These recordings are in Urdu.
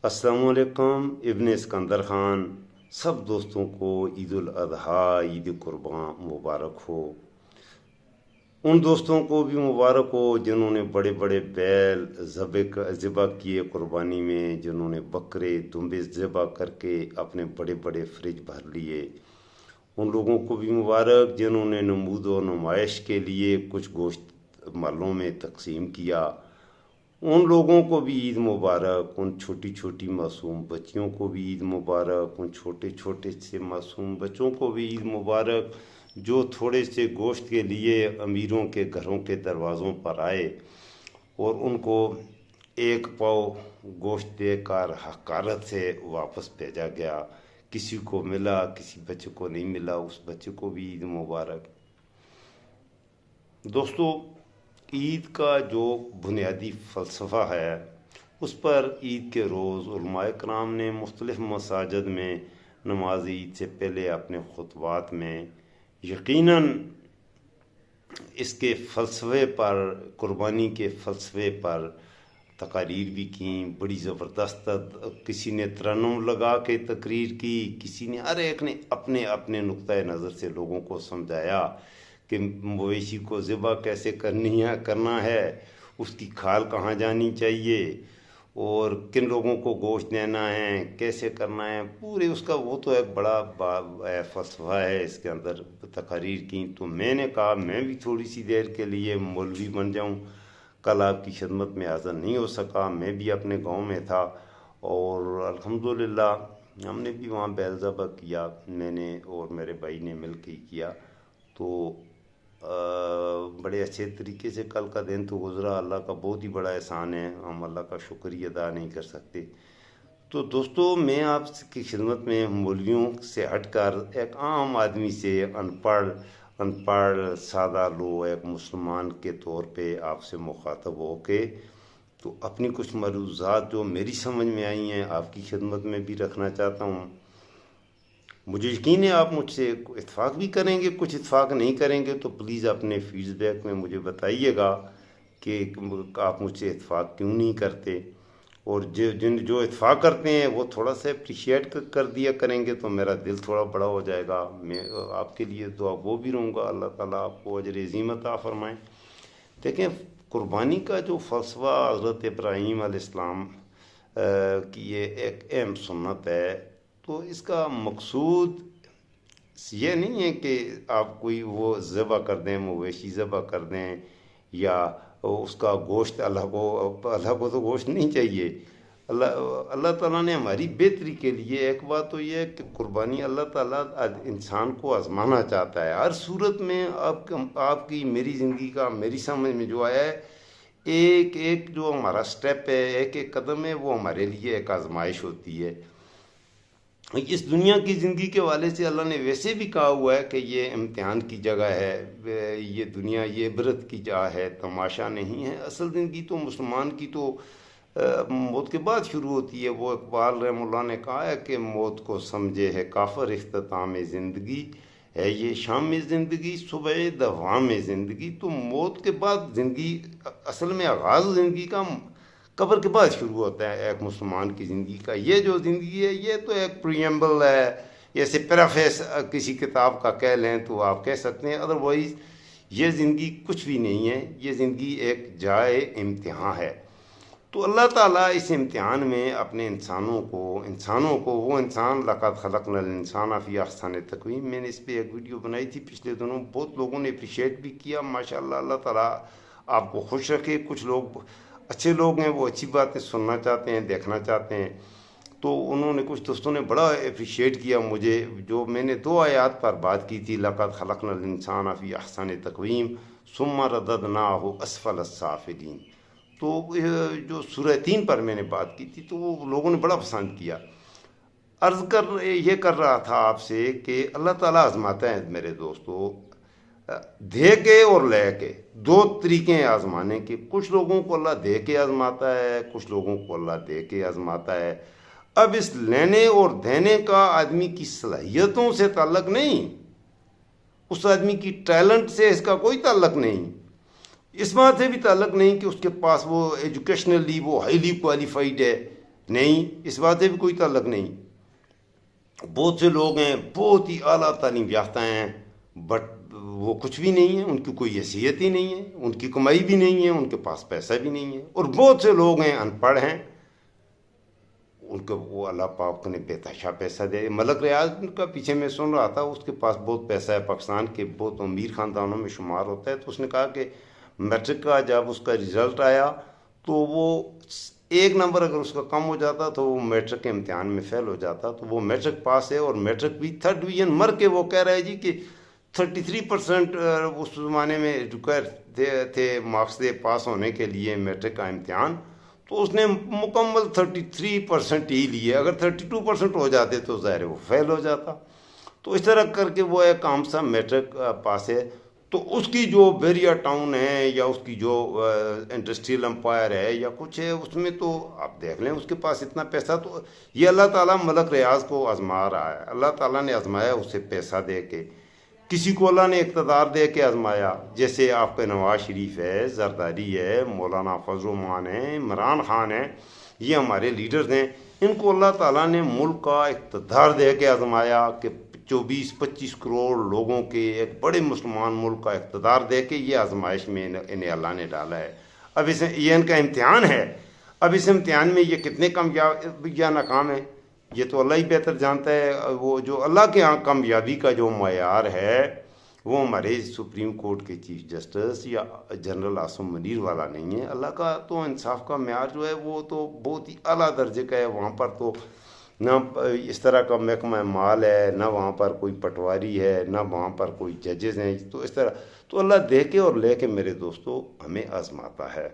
السلام علیکم، ابن اسکندر خان سب دوستوں کو عید الاضحیٰ، عید قربان مبارک ہو۔ ان دوستوں کو بھی مبارک ہو جنہوں نے بڑے بڑے بیل ذبح کیے قربانی میں، جنہوں نے بکرے دمبے ذبح کر کے اپنے بڑے بڑے فریج بھر لیے۔ ان لوگوں کو بھی مبارک جنہوں نے نمود و نمائش کے لیے کچھ گوشت محلوں میں تقسیم کیا۔ ان لوگوں کو بھی عید مبارک۔ ان چھوٹی چھوٹی معصوم بچیوں کو بھی عید مبارک۔ ان چھوٹے چھوٹے سے معصوم بچوں کو بھی عید مبارک جو تھوڑے سے گوشت کے لیے امیروں کے گھروں کے دروازوں پر آئے اور ان کو ایک پاؤ گوشت دے کر حقارت سے واپس بھیجا گیا۔ کسی کو ملا، کسی بچے کو نہیں ملا، اس بچے کو بھی عید مبارک۔ دوستو، عید کا جو بنیادی فلسفہ ہے اس پر عید کے روز علماء کرام نے مختلف مساجد میں نماز عید سے پہلے اپنے خطبات میں یقیناً اس کے فلسفے پر، قربانی کے فلسفے پر تقاریر بھی کیں، بڑی زبردست۔ کسی نے ترنم لگا کے تقریر کی، کسی نے، ہر ایک نے اپنے اپنے نقطۂ نظر سے لوگوں کو سمجھایا کہ مویشی کو ذبح کیسے کرنا ہے، اس کی کھال کہاں جانی چاہیے اور کن لوگوں کو گوشت دینا ہے، کیسے کرنا ہے، پورے اس کا وہ تو ایک بڑا فلسفہ ہے۔ اس کے اندر تقاریر کی تو میں نے کہا میں بھی تھوڑی سی دیر کے لیے مولوی بن جاؤں۔ کل آپ کی خدمت میں حاضر نہیں ہو سکا، میں بھی اپنے گاؤں میں تھا اور الحمدللہ ہم نے بھی وہاں بیل ذبح کیا، میں نے اور میرے بھائی نے مل کے کیا، تو بڑے اچھے طریقے سے کل کا دن تو گزرا۔ اللہ کا بہت ہی بڑا احسان ہے، ہم اللہ کا شکریہ ادا نہیں کر سکتے۔ تو دوستو، میں آپ کی خدمت میں مولویوں سے ہٹ کر ایک عام آدمی سے، ان پڑھ سادہ لو، ایک مسلمان کے طور پہ آپ سے مخاطب ہو کے تو اپنی کچھ ملحوظات جو میری سمجھ میں آئی ہیں آپ کی خدمت میں بھی رکھنا چاہتا ہوں۔ مجھے یقین ہے آپ مجھ سے اتفاق بھی کریں گے، کچھ اتفاق نہیں کریں گے تو پلیز اپنے فیڈ بیک میں مجھے بتائیے گا کہ آپ مجھ سے اتفاق کیوں نہیں کرتے، اور جو اتفاق کرتے ہیں وہ تھوڑا سا اپریشیٹ کر دیا کریں گے تو میرا دل تھوڑا بڑا ہو جائے گا۔ میں آپ کے لیے دعا وہ بھی رہوں گا، اللہ تعالیٰ آپ کو اجر عظیم عطا فرمائیں۔ دیکھیں، قربانی کا جو فلسفہ حضرت ابراہیم علیہ السلام کی یہ ایک اہم سنت ہے، تو اس کا مقصود یہ نہیں ہے کہ آپ کوئی وہ ذبح کر دیں، مویشی ذبح کر دیں، یا اس کا گوشت اللہ کو تو گوشت نہیں چاہیے۔ اللہ تعالیٰ نے ہماری بہتری کے لیے، ایک بات تو یہ ہے کہ قربانی اللہ تعالیٰ انسان کو آزمانا چاہتا ہے۔ ہر صورت میں آپ کی میری زندگی کا، میری سمجھ میں جو آیا ہے، ایک ایک جو ہمارا سٹیپ ہے، ایک ایک قدم ہے، وہ ہمارے لیے ایک آزمائش ہوتی ہے۔ اس دنیا کی زندگی کے حوالے سے اللہ نے ویسے بھی کہا ہوا ہے کہ یہ امتحان کی جگہ ہے، یہ دنیا یہ عبرت کی جگہ ہے، تماشا نہیں ہے۔ اصل زندگی تو مسلمان کی تو موت کے بعد شروع ہوتی ہے۔ وہ اقبال رحمہ اللہ نے کہا ہے کہ موت کو سمجھے ہے کافر اختتام زندگی، ہے یہ شام زندگی صبح دوام زندگی۔ تو موت کے بعد زندگی، اصل میں آغاز زندگی کا قبر کے بعد شروع ہوتا ہے ایک مسلمان کی زندگی کا۔ یہ جو زندگی ہے یہ تو ایک پریمبل ہے، جیسے پیرافیس کسی کتاب کا کہہ لیں تو آپ کہہ سکتے ہیں، ادروائز یہ زندگی کچھ بھی نہیں ہے، یہ زندگی ایک جائے امتحان ہے۔ تو اللہ تعالیٰ اس امتحان میں اپنے انسانوں کو وہ انسان لقد خلقنا الانسان فی احسن تقویم، میں نے اس پہ ایک ویڈیو بنائی تھی پچھلے دنوں، بہت لوگوں نے اپریشیٹ بھی کیا، ماشاءاللہ۔ اللہ تعالیٰ آپ کو خوش رکھے۔ کچھ لوگ اچھے لوگ ہیں، وہ اچھی باتیں سننا چاہتے ہیں، دیکھنا چاہتے ہیں، تو انہوں نے، کچھ دوستوں نے بڑا اپریشیٹ کیا مجھے، جو میں نے 2 آیات پر بات کی تھی، لقد خلقنا الانسان فی احسن تقویم ثم رددناہ اسفل السافلین، تو جو سورہ 3 پر میں نے بات کی تھی تو وہ لوگوں نے بڑا پسند کیا۔ یہ کر رہا تھا آپ سے کہ اللہ تعالیٰ آزماتا ہے میرے دوستو، دے کے اور لے کے، 2 طریقے ہیں آزمانے کے۔ کچھ لوگوں کو اللہ دے کے آزماتا ہے، کچھ لوگوں کو اللہ دے کے آزماتا ہے۔ اب اس لینے اور دینے کا آدمی کی صلاحیتوں سے تعلق نہیں، اس آدمی کی ٹیلنٹ سے اس کا کوئی تعلق نہیں، اس بات سے بھی تعلق نہیں کہ اس کے پاس وہ ایجوکیشنلی وہ ہائیلی کوالیفائڈ ہے، نہیں، اس بات سے بھی کوئی تعلق نہیں۔ بہت سے لوگ ہیں بہت ہی اعلیٰ تعلیم یافتہ ہیں، بٹ وہ کچھ بھی نہیں ہے، ان کی کوئی حیثیت ہی نہیں ہے، ان کی کمائی بھی نہیں ہے، ان کے پاس پیسہ بھی نہیں ہے۔ اور بہت سے لوگ ہیں ان پڑھ ہیں، ان کو وہ اللہ پاک نے بے تحاشا پیسہ دے۔ ملک ریاض کا پیچھے میں سن رہا تھا، اس کے پاس بہت پیسہ ہے، پاکستان کے بہت امیر خاندانوں میں شمار ہوتا ہے۔ تو اس نے کہا کہ میٹرک کا جب اس کا رزلٹ آیا تو وہ ایک نمبر اگر اس کا کم ہو جاتا تو وہ میٹرک کے امتحان میں فیل ہو جاتا، تو وہ میٹرک پاس ہے، اور میٹرک بھی 3rd ڈویژن مر کے وہ کہہ رہا ہے جی کہ 33% اس زمانے میں ریکوائر تھے مارکس دے پاس ہونے کے لیے میٹرک کا امتحان، تو اس نے مکمل 33% ہی لیے۔ اگر 32% ہو جاتے تو ظاہر ہے وہ فیل ہو جاتا۔ تو اس طرح کر کے وہ ایک عام سا میٹرک پاس ہے۔ تو اس کی جو بیریا ٹاؤن ہے یا اس کی جو انڈسٹریل امپائر ہے یا کچھ ہے، اس میں تو آپ دیکھ لیں اس کے پاس اتنا پیسہ، تو یہ اللہ تعالیٰ ملک ریاض کو آزما رہا ہے۔ اللہ تعالیٰ نے آزمایا اسے پیسہ دے کے، کسی کو اللہ نے اقتدار دے کے آزمایا، جیسے آپ کے نواز شریف ہے، زرداری ہے، مولانا فضل الرحمان ہے، عمران خان ہے، یہ ہمارے لیڈرز ہیں۔ ان کو اللہ تعالیٰ نے ملک کا اقتدار دے کے آزمایا کہ 24-25 کروڑ لوگوں کے ایک بڑے مسلمان ملک کا اقتدار دے کے یہ آزمائش میں انہیں اللہ نے ڈالا ہے۔ اب یہ ان کا امتحان ہے۔ اب اس امتحان میں یہ کتنے کامیاب یا ناکام ہیں یہ تو اللہ ہی بہتر جانتا ہے۔ وہ جو اللہ کے ہاں کامیابی کا جو معیار ہے وہ ہمارے سپریم کورٹ کے چیف جسٹس یا جنرل عاصم منیر والا نہیں ہے۔ اللہ کا تو انصاف کا معیار جو ہے وہ تو بہت ہی اعلیٰ درجے کا ہے۔ وہاں پر تو نہ اس طرح کا محکمہ مال ہے، نہ وہاں پر کوئی پٹواری ہے، نہ وہاں پر کوئی ججز ہیں۔ تو اس طرح تو اللہ دے کے اور لے کے میرے دوستو ہمیں آزماتا ہے۔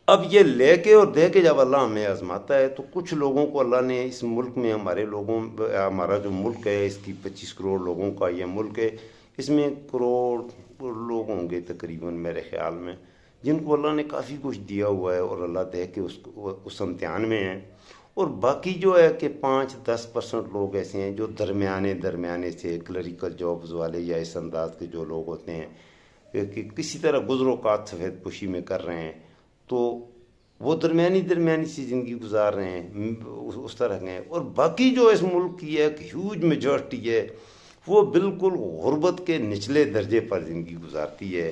اب یہ لے کے اور دے کے جب اللہ ہمیں آزماتا ہے تو کچھ لوگوں کو اللہ نے اس ملک میں، ہمارا جو ملک ہے اس کی 25 کروڑ لوگوں کا یہ ملک ہے، اس میں کروڑ لوگ ہوں گے تقریباً میرے خیال میں، جن کو اللہ نے کافی کچھ دیا ہوا ہے اور اللہ دے کے اس امتحان میں ہیں۔ اور باقی جو ہے کہ 5-10% لوگ ایسے ہیں جو درمیانے سے کلریکل جابز والے یا اس انداز کے جو لوگ ہوتے ہیں کہ کسی طرح گزر اوقات سفید پوشی میں کر رہے ہیں، تو وہ درمیانی سی زندگی گزار رہے ہیں، اس طرح ہیں۔ اور باقی جو اس ملک کی ایک ہیوج میجورٹی ہے وہ بالکل غربت کے نچلے درجے پر زندگی گزارتی ہے۔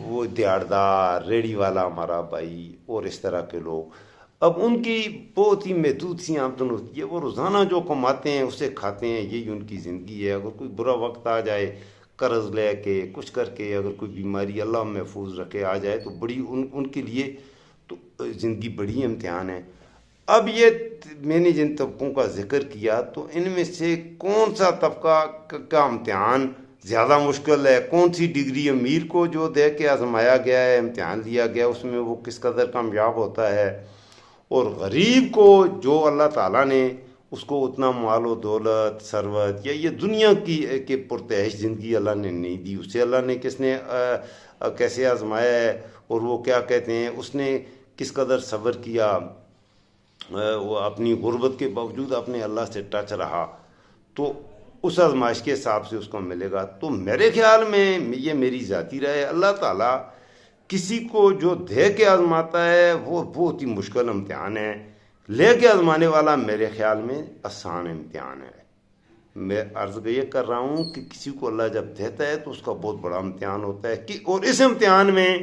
وہ دیہڑدار، ریڑی والا ہمارا بھائی اور اس طرح کے لوگ، اب ان کی بہت ہی محدود سی آمدن ہوتی ہے، وہ روزانہ جو کماتے ہیں اسے کھاتے ہیں، یہی ان کی زندگی ہے۔ اگر کوئی برا وقت آ جائے، قرض لے کے کچھ کر کے، اگر کوئی بیماری اللہ محفوظ رکھے آ جائے تو بڑی ان کے لیے تو زندگی بڑی امتحان ہے۔ اب یہ میں نے جن طبقوں کا ذکر کیا تو ان میں سے کون سا طبقہ کا امتحان زیادہ مشکل ہے، کون سی ڈگری امیر کو جو دے کے آزمایا گیا ہے، امتحان لیا گیا، اس میں وہ کس قدر کامیاب ہوتا ہے، اور غریب کو جو اللہ تعالیٰ نے اس کو اتنا مال و دولت، ثروت یا یہ دنیا کی پرتعیش زندگی اللہ نے نہیں دی، اسے اللہ نے کس نے کیسے آزمایا ہے، اور وہ کیا کہتے ہیں اس نے کس قدر صبر کیا، وہ اپنی غربت کے باوجود اپنے اللہ سے ٹچ رہا، تو اس آزمائش کے حساب سے اس کو ملے گا۔ تو میرے خیال میں یہ میری ذاتی رائے ہے، اللہ تعالیٰ کسی کو جو دے کے آزماتا ہے وہ بہت ہی مشکل امتحان ہے، لے کے آزمانے والا میرے خیال میں آسان امتحان ہے۔ میں عرض یہ کر رہا ہوں کہ کسی کو اللہ جب دیتا ہے تو اس کا بہت بڑا امتحان ہوتا ہے کہ اور اس امتحان میں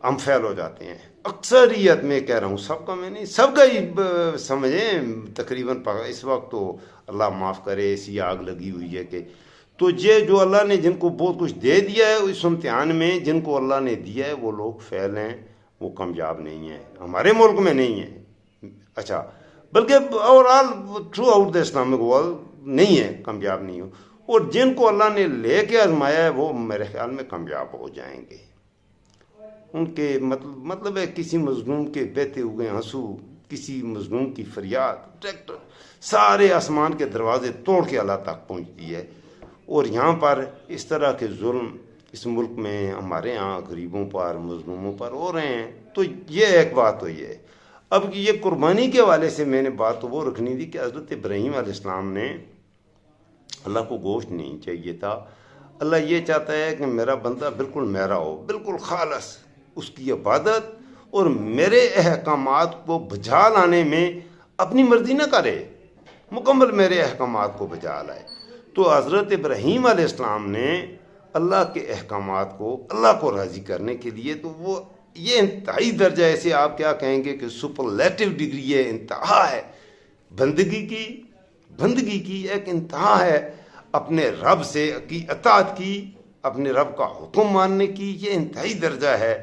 ہم فیل ہو جاتے ہیں۔ اکثریت میں کہہ رہا ہوں، سب کا میں نہیں، سب کا ہی سمجھیں تقریباً اس وقت تو اللہ معاف کرے ایسی آگ لگی ہوئی ہے کہ تو یہ جو اللہ نے جن کو بہت کچھ دے دیا ہے اس امتحان میں، جن کو اللہ نے دیا ہے وہ لوگ فیل ہیں، وہ کامیاب نہیں ہیں، ہمارے ملک میں نہیں ہیں، اچھا بلکہ over all through out the Islamic world نہیں ہے، کامیاب نہیں ہو۔ اور جن کو اللہ نے لے کے آزمایا ہے وہ میرے خیال میں کامیاب ہو جائیں گے۔ ان کے مطلب ہے کسی مظلوم کے بہتے ہوئے آنسو، کسی مظلوم کی فریاد ڈائریکٹ سارے آسمان کے دروازے توڑ کے اللہ تک پہنچتی ہے۔ اور یہاں پر اس طرح کے ظلم اس ملک میں ہمارے ہاں غریبوں پر، مظلوموں پر ہو رہے ہیں، تو یہ ایک بات ہوئی ہے۔ اب یہ قربانی کے حوالے سے میں نے بات وہ رکھنی تھی کہ حضرت ابراہیم علیہ السلام نے، اللہ کو گوشت نہیں چاہیے تھا، اللہ یہ چاہتا ہے کہ میرا بندہ بالکل میرا ہو، بالکل خالص، اس کی عبادت اور میرے احکامات کو بجا لانے میں اپنی مرضی نہ کرے، مکمل میرے احکامات کو بجا لائے۔ تو حضرت ابراہیم علیہ السلام نے اللہ کے احکامات کو اللہ کو راضی کرنے کے لیے، تو وہ یہ انتہائی درجہ، ایسے آپ کیا کہیں گے کہ سپرلیٹو ڈگری ہے، انتہا ہے بندگی کی ایک انتہا ہے، اپنے رب سے کی اطاعت کی، اپنے رب کا حکم ماننے کی، یہ انتہائی درجہ ہے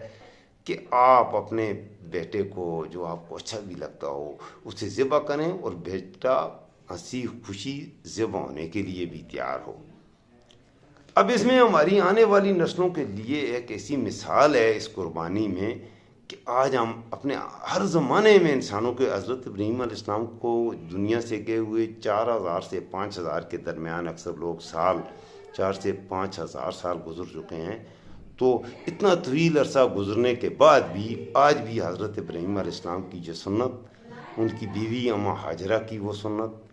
کہ آپ اپنے بیٹے کو جو آپ کو اچھا بھی لگتا ہو اسے ذبح کریں، اور بیٹا ہنسی خوشی ذبح ہونے کے لیے بھی تیار ہو۔ اب اس میں ہماری آنے والی نسلوں کے لیے ایک ایسی مثال ہے اس قربانی میں کہ آج ہم اپنے ہر زمانے میں انسانوں کے، حضرت ابراہیم علیہ السلام کو دنیا سے گئے ہوئے 4000 سے 5000 کے درمیان اکثر لوگ 4 سے 5000 سال گزر چکے ہیں، تو اتنا طویل عرصہ گزرنے کے بعد بھی آج بھی حضرت ابراہیم علیہ السلام کی جو سنت، ان کی بیوی اماں ہاجرہ کی وہ سنت،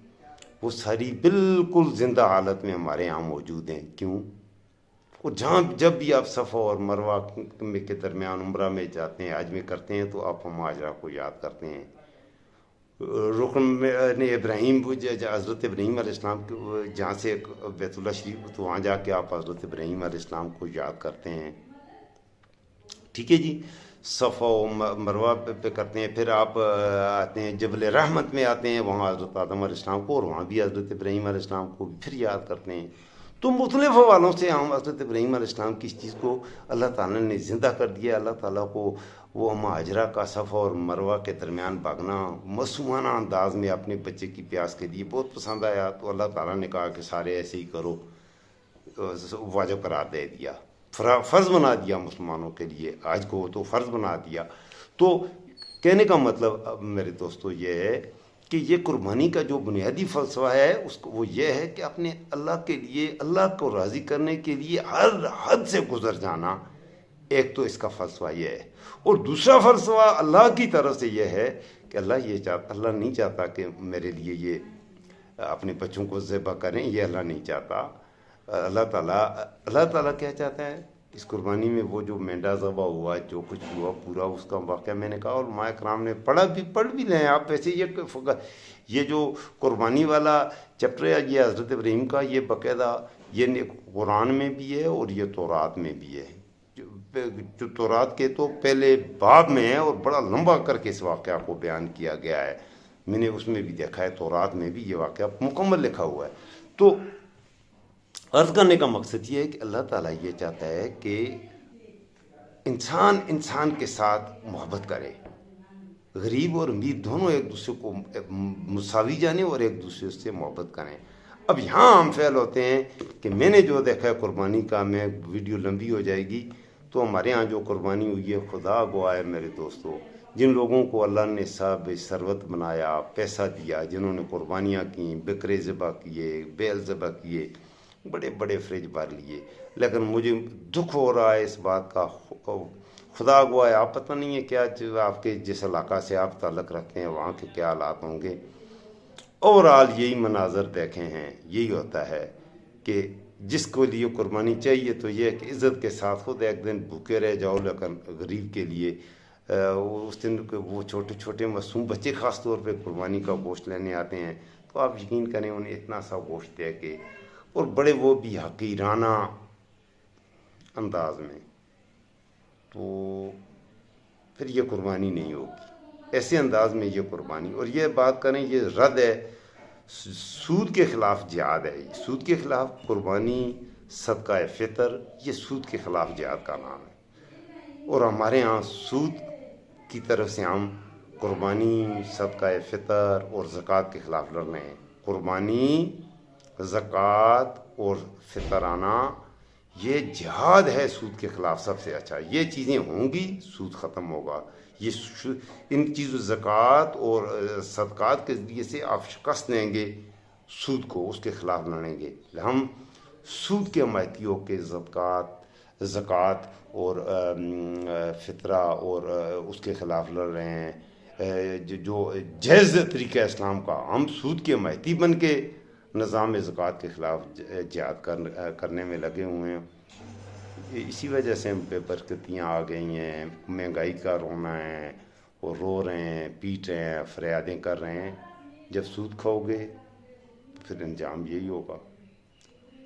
وہ ساری بالکل زندہ حالت میں ہمارے یہاں موجود ہیں۔ کیوں؟ وہ جب بھی آپ صفا اور مروہ کے درمیان عمرہ میں جاتے ہیں، حج میں کرتے ہیں، تو آپ اماں ہاجرہ کو یاد کرتے ہیں۔ رکن میں ابراہیم، حضرت ابراہیم علیہ السلام جہاں سے بیت اللہ شریف، تو وہاں جا کے آپ حضرت ابراہیم علیہ السلام کو یاد کرتے ہیں۔ ٹھیک ہے جی، صفا و مروہ پہ کرتے ہیں، پھر آپ آتے ہیں جبل رحمت میں آتے ہیں، وہاں حضرت آدم علیہ السلام کو، اور وہاں بھی حضرت ابراہیم علیہ السلام کو پھر یاد کرتے ہیں۔ تو مختلف حوالوں سے ہم حضرت ابراہیم علیہ السلام کی اس چیز کو اللہ تعالیٰ نے زندہ کر دیا۔ اللہ تعالیٰ کو وہ اماں ہاجرہ کا صفا اور مروہ کے درمیان بھاگنا معصومانہ انداز میں اپنے بچے کی پیاس کے لیے بہت پسند آیا، تو اللہ تعالیٰ نے کہا کہ سارے ایسے ہی کرو، واجب قرار دے دیا، فرض بنا دیا مسلمانوں کے لیے، آج کو تو فرض بنا دیا۔ تو کہنے کا مطلب میرے دوستو یہ ہے کہ یہ قربانی کا جو بنیادی فلسفہ ہے وہ یہ ہے کہ اپنے اللہ کے لیے، اللہ کو راضی کرنے کے لیے ہر حد سے گزر جانا، ایک تو اس کا فلسفہ یہ ہے۔ اور دوسرا فلسفہ اللہ کی طرف سے یہ ہے کہ اللہ نہیں چاہتا کہ میرے لیے یہ اپنے بچوں کو ذبح کریں، یہ اللہ نہیں چاہتا۔ اللہ تعالیٰ کیا چاہتا ہے اس قربانی میں؟ وہ جو مینڈا ذبح ہوا، جو کچھ ہوا پورا اس کا واقعہ میں نے کہا، اور علماء کرام نے پڑھ بھی لیں آپ ایسے۔ یہ جو قربانی والا چیپٹر ہے یہ حضرت ابراہیم کا، یہ باقاعدہ یہ قرآن میں بھی ہے اور یہ تورات میں بھی ہے۔ جو تورات کے تو پہلے باب میں ہے اور بڑا لمبا کر کے اس واقعہ کو بیان کیا گیا ہے، میں نے اس میں بھی دیکھا ہے، تورات میں بھی یہ واقعہ مکمل لکھا ہوا ہے۔ تو عرض کرنے کا مقصد یہ ہے کہ اللہ تعالیٰ یہ چاہتا ہے کہ انسان کے ساتھ محبت کرے، غریب اور امیر دونوں ایک دوسرے کو مساوی جانے اور ایک دوسرے سے محبت کریں۔ اب یہاں ہم فیل ہوتے ہیں کہ میں نے جو دیکھا ہے قربانی کا، میں ویڈیو لمبی ہو جائے گی، تو ہمارے ہاں جو قربانی ہوئی ہے، خدا گواہ ہے میرے دوستو، جن لوگوں کو اللہ نے ثروت بنایا، پیسہ دیا، جنہوں نے قربانیاں کیں، بکرے ذبح کیے، بیل ذبح کیے، بڑے بڑے فریج بھر لیے، لیکن مجھے دکھ ہو رہا ہے اس بات کا، خدا گواہ ہے، آپ پتہ نہیں ہے کیا آپ کے جس علاقہ سے آپ تعلق رکھتے ہیں وہاں کے کیا حالات ہوں گے۔ اوورآل یہی مناظر دیکھے ہیں، یہی ہوتا ہے کہ جس کو لیے قربانی چاہیے تو یہ کہ عزت کے ساتھ خود ایک دن بھوکے رہ جاؤ، لیکن غریب کے لیے اس دن وہ چھوٹے چھوٹے معصوم بچے خاص طور پہ قربانی کا گوشت لینے آتے ہیں، تو آپ یقین کریں انہیں اتنا سا گوشت دے کے، اور بڑے وہ بھی حقیرانہ انداز میں، تو پھر یہ قربانی نہیں ہوگی۔ ایسے انداز میں یہ قربانی، اور یہ بات کریں یہ رد ہے، سود کے خلاف جہاد ہے، سود کے خلاف قربانی، صدقہ فطر، یہ سود کے خلاف جہاد کا نام ہے، اور ہمارے ہاں سود کی طرف سے ہم قربانی، صدقہ فطر اور زکوٰۃ کے خلاف لڑ رہے ہیں۔ قربانی، زکوٰۃ اور فطرانہ یہ جہاد ہے سود کے خلاف سب سے اچھا۔ یہ چیزیں ہوں گی سود ختم ہوگا، ان چیزوں زکوٰۃ اور صدقات کے ذریعے سے آپ شکست دیں گے سود کو، اس کے خلاف لڑیں گے۔ ہم سود کے حمایتی ہو کے زکوٰۃ اور فطرہ اور اس کے خلاف لڑ رہے ہیں، جو جائز طریقہ اسلام کا، ہم سود کے حمایتی بن کے نظام زکوٰۃ کے خلاف جہاد کرنے میں لگے ہوئے ہیں۔ اسی وجہ سے ہم بے برکتیاں آ گئی ہیں، مہنگائی کا رونا ہے، وہ رو رہے ہیں، پیٹ رہے ہیں، فریادیں کر رہے ہیں۔ جب سود کھاؤ گے پھر انجام یہی ہوگا۔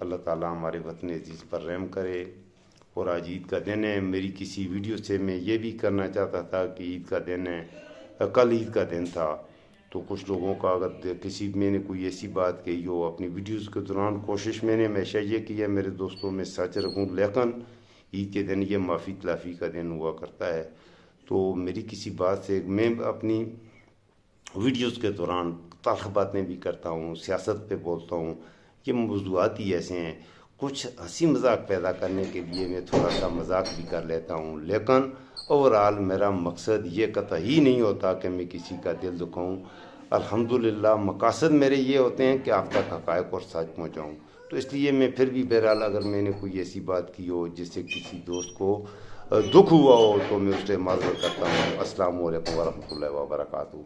اللہ تعالیٰ ہمارے وطن عزیز پر رحم کرے۔ اور آج عید کا دن ہے، میری کسی ویڈیو سے میں یہ بھی کرنا چاہتا تھا کہ عید کا دن ہے، کل عید کا دن تھا، تو کچھ لوگوں کا اگر کسی میں نے کوئی ایسی بات کہی ہو اپنی ویڈیوز کے دوران، کوشش میں نے ہمیشہ یہ کی ہے میرے دوستوں میں سچ رکھوں، لیکن عید کے دن یہ معافی تلافی کا دن ہوا کرتا ہے۔ تو میری کسی بات سے میں اپنی ویڈیوز کے دوران تلخ باتیں بھی کرتا ہوں، سیاست پہ بولتا ہوں، یہ موضوعات ہی ایسے ہیں، کچھ ہنسی مذاق پیدا کرنے کے لیے میں تھوڑا سا مذاق بھی کر لیتا ہوں، لیکن اوورآل میرا مقصد یہ قطعی نہیں ہوتا کہ میں کسی کا دل دکھاؤں۔ الحمدللہ مقاصد میرے یہ ہوتے ہیں کہ آپ تک حقائق اور سچ پہنچاؤں۔ تو اس لیے میں پھر بھی بہرحال اگر میں نے کوئی ایسی بات کی ہو جس سے کسی دوست کو دکھ ہوا ہو تو میں اس سے معذرت کرتا ہوں۔ السلام علیکم ورحمۃ اللہ وبرکاتہ۔